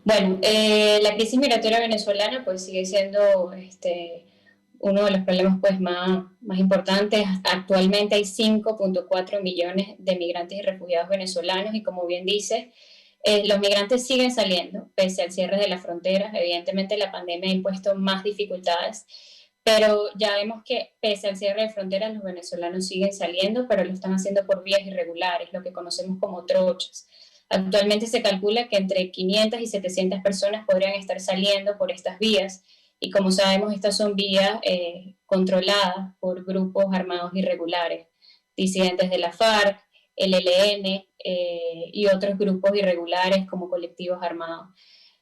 Bueno, la crisis migratoria venezolana pues sigue siendo uno de los problemas pues más importantes. Actualmente hay 5.4 millones de migrantes y refugiados venezolanos y como bien dice, los migrantes siguen saliendo pese al cierre de las fronteras. Evidentemente la pandemia ha impuesto más dificultades, pero ya vemos que pese al cierre de fronteras los venezolanos siguen saliendo, pero lo están haciendo por vías irregulares, lo que conocemos como trochas. Actualmente se calcula que entre 500 y 700 personas podrían estar saliendo por estas vías y como sabemos estas son vías controladas por grupos armados irregulares, disidentes de la FARC, el ELN y otros grupos irregulares como colectivos armados.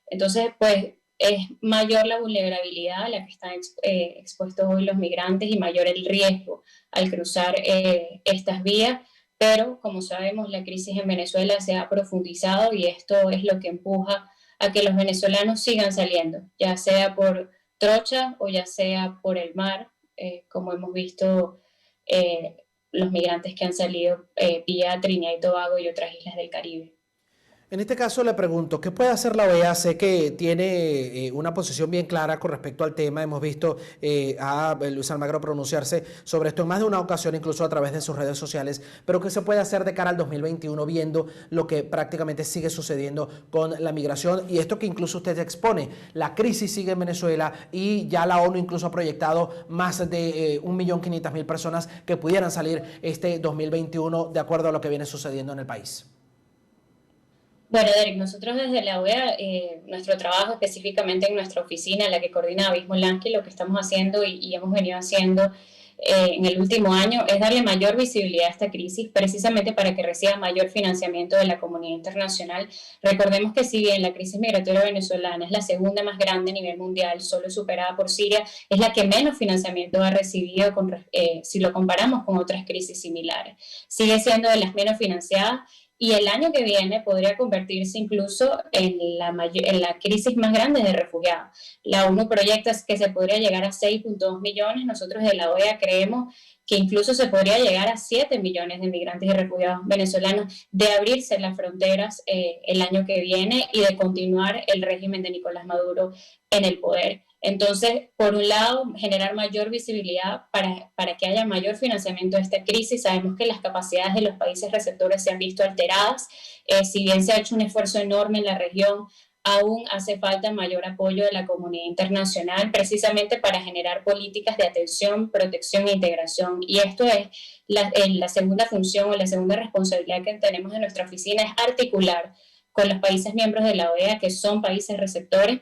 Entonces, pues es mayor la vulnerabilidad a la que están expuestos hoy los migrantes y mayor el riesgo al cruzar estas vías, pero como sabemos la crisis en Venezuela se ha profundizado y esto es lo que empuja a que los venezolanos sigan saliendo, ya sea por trocha o ya sea por el mar, como hemos visto los migrantes que han salido vía Trinidad y Tobago y otras islas del Caribe. En este caso le pregunto, ¿qué puede hacer la OEA? Sé que tiene una posición bien clara con respecto al tema. Hemos visto a Luis Almagro pronunciarse sobre esto en más de una ocasión, incluso a través de sus redes sociales. Pero ¿qué se puede hacer de cara al 2021 viendo lo que prácticamente sigue sucediendo con la migración? Y esto que incluso usted expone, la crisis sigue en Venezuela y ya la ONU incluso ha proyectado más de 1.500.000 personas que pudieran salir este 2021 de acuerdo a lo que viene sucediendo en el país. Bueno, Derek, nosotros desde la OEA, nuestro trabajo específicamente en nuestra oficina, la que coordina Abismo Lansky, lo que estamos haciendo y hemos venido haciendo en el último año es darle mayor visibilidad a esta crisis, precisamente para que reciba mayor financiamiento de la comunidad internacional. Recordemos que si bien la crisis migratoria venezolana es la segunda más grande a nivel mundial, solo superada por Siria, es la que menos financiamiento ha recibido si lo comparamos con otras crisis similares. Sigue siendo de las menos financiadas y el año que viene podría convertirse incluso en la crisis más grande de refugiados. La ONU proyecta que se podría llegar a 6.2 millones, nosotros de la OEA creemos que incluso se podría llegar a 7 millones de migrantes y refugiados venezolanos de abrirse las fronteras el año que viene y de continuar el régimen de Nicolás Maduro en el poder. Entonces, por un lado, generar mayor visibilidad para que haya mayor financiamiento de esta crisis. Sabemos que las capacidades de los países receptores se han visto alteradas. Si bien se ha hecho un esfuerzo enorme en la región, aún hace falta mayor apoyo de la comunidad internacional precisamente para generar políticas de atención, protección e integración. Y esto es la segunda función o la segunda responsabilidad que tenemos en nuestra oficina, es articular con los países miembros de la OEA, que son países receptores,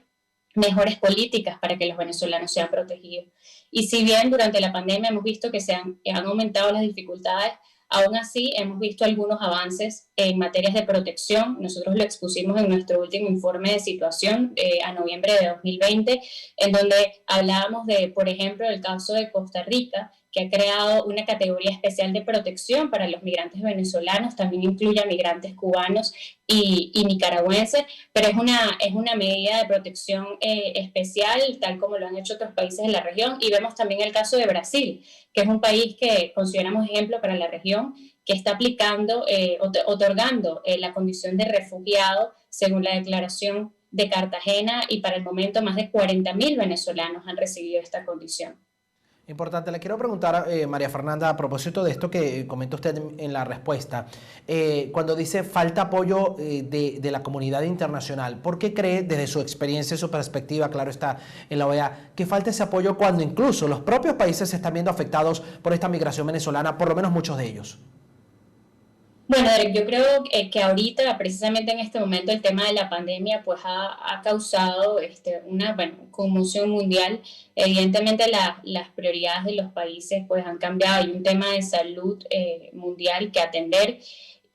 mejores políticas para que los venezolanos sean protegidos. Y si bien durante la pandemia hemos visto que han aumentado las dificultades, aún así hemos visto algunos avances en materias de protección. Nosotros lo expusimos en nuestro último informe de situación a noviembre de 2020, en donde hablábamos de, por ejemplo, el caso de Costa Rica, que ha creado una categoría especial de protección para los migrantes venezolanos, también incluye a migrantes cubanos y nicaragüenses, pero es una medida de protección especial, tal como lo han hecho otros países de la región, y vemos también el caso de Brasil, que es un país que consideramos ejemplo para la región, que está aplicando, otorgando la condición de refugiado según la declaración de Cartagena, y para el momento más de 40.000 venezolanos han recibido esta condición. Importante, le quiero preguntar, María Fernanda, a propósito de esto que comenta usted en la respuesta, cuando dice falta apoyo de la comunidad internacional, ¿por qué cree, desde su experiencia y su perspectiva, claro está, en la OEA, que falta ese apoyo cuando incluso los propios países se están viendo afectados por esta migración venezolana, por lo menos muchos de ellos? Bueno, Derek, yo creo que ahorita, precisamente en este momento, el tema de la pandemia pues ha causado una conmoción mundial. Evidentemente las prioridades de los países pues han cambiado. Hay un tema de salud mundial que atender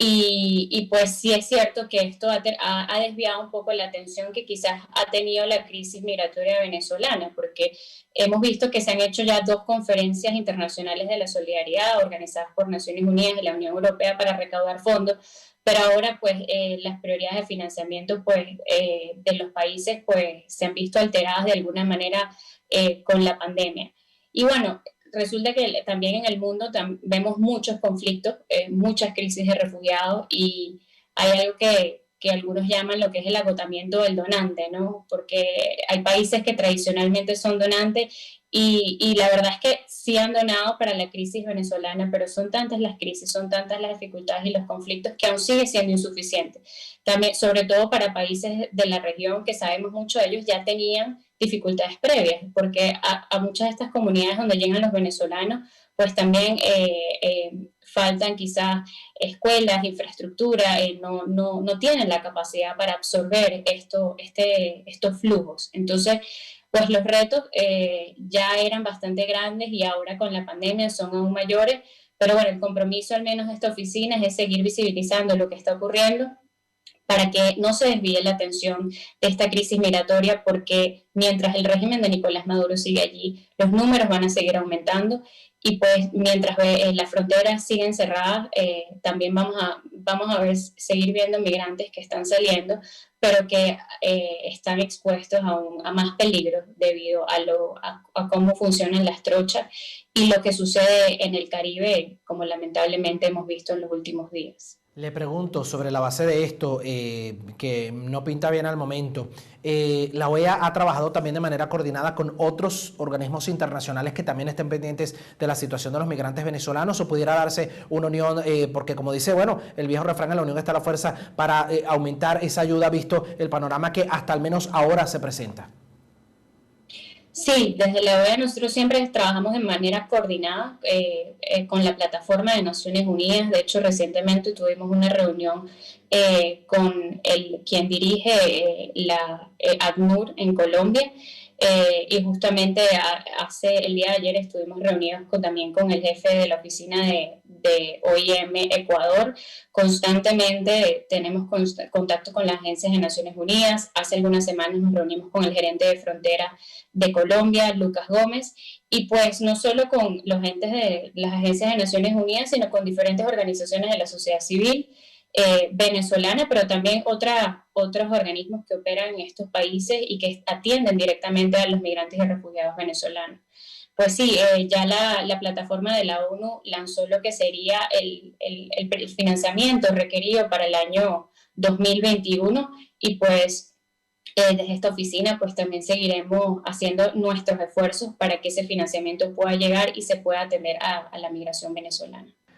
y pues sí es cierto que esto ha desviado un poco la atención que quizás ha tenido la crisis migratoria venezolana, porque hemos visto que se han hecho ya 2 conferencias internacionales de la solidaridad organizadas por Naciones Unidas y la Unión Europea para recaudar fondos, pero ahora pues las prioridades de financiamiento pues de los países pues se han visto alteradas de alguna manera con la pandemia. Y bueno, resulta que también en el mundo vemos muchos conflictos, muchas crisis de refugiados y hay algo que algunos llaman lo que es el agotamiento del donante, ¿no? Porque hay países que tradicionalmente son donantes y la verdad es que sí han donado para la crisis venezolana, pero son tantas las crisis, son tantas las dificultades y los conflictos que aún sigue siendo insuficiente. También, sobre todo para países de la región que sabemos mucho de ellos ya tenían dificultades previas, porque a muchas de estas comunidades donde llegan los venezolanos, pues también faltan quizás escuelas, infraestructura, no tienen la capacidad para absorber estos flujos. Entonces, pues los retos ya eran bastante grandes y ahora con la pandemia son aún mayores, pero bueno, el compromiso al menos de esta oficina es seguir visibilizando lo que está ocurriendo para que no se desvíe la atención de esta crisis migratoria, porque mientras el régimen de Nicolás Maduro sigue allí, los números van a seguir aumentando y pues mientras las fronteras siguen cerradas, también vamos a ver, seguir viendo migrantes que están saliendo, pero que están expuestos a más peligro debido a cómo funcionan las trochas y lo que sucede en el Caribe, como lamentablemente hemos visto en los últimos días. Le pregunto sobre la base de esto, que no pinta bien al momento. La OEA ha trabajado también de manera coordinada con otros organismos internacionales que también estén pendientes de la situación de los migrantes venezolanos, o pudiera darse una unión, porque como dice, bueno, el viejo refrán, en la unión está la fuerza, para aumentar esa ayuda, visto el panorama que hasta al menos ahora se presenta. Sí, desde la OEA nosotros siempre trabajamos de manera coordinada con la plataforma de Naciones Unidas. De hecho, recientemente tuvimos una reunión con quien dirige la ACNUR en Colombia y justamente el día de ayer estuvimos reunidos también con el jefe de la oficina de OIM Ecuador. Constantemente tenemos contacto con las agencias de Naciones Unidas. Hace algunas semanas nos reunimos con el gerente de frontera de Colombia, Lucas Gómez, y pues no solo con los entes de las agencias de Naciones Unidas, sino con diferentes organizaciones de la sociedad civil venezolana, pero también otros organismos que operan en estos países y que atienden directamente a los migrantes y refugiados venezolanos. Pues sí, ya la plataforma de la ONU lanzó lo que sería el financiamiento requerido para el año 2021 y pues desde esta oficina pues también seguiremos haciendo nuestros esfuerzos para que ese financiamiento pueda llegar y se pueda atender a la migración venezolana.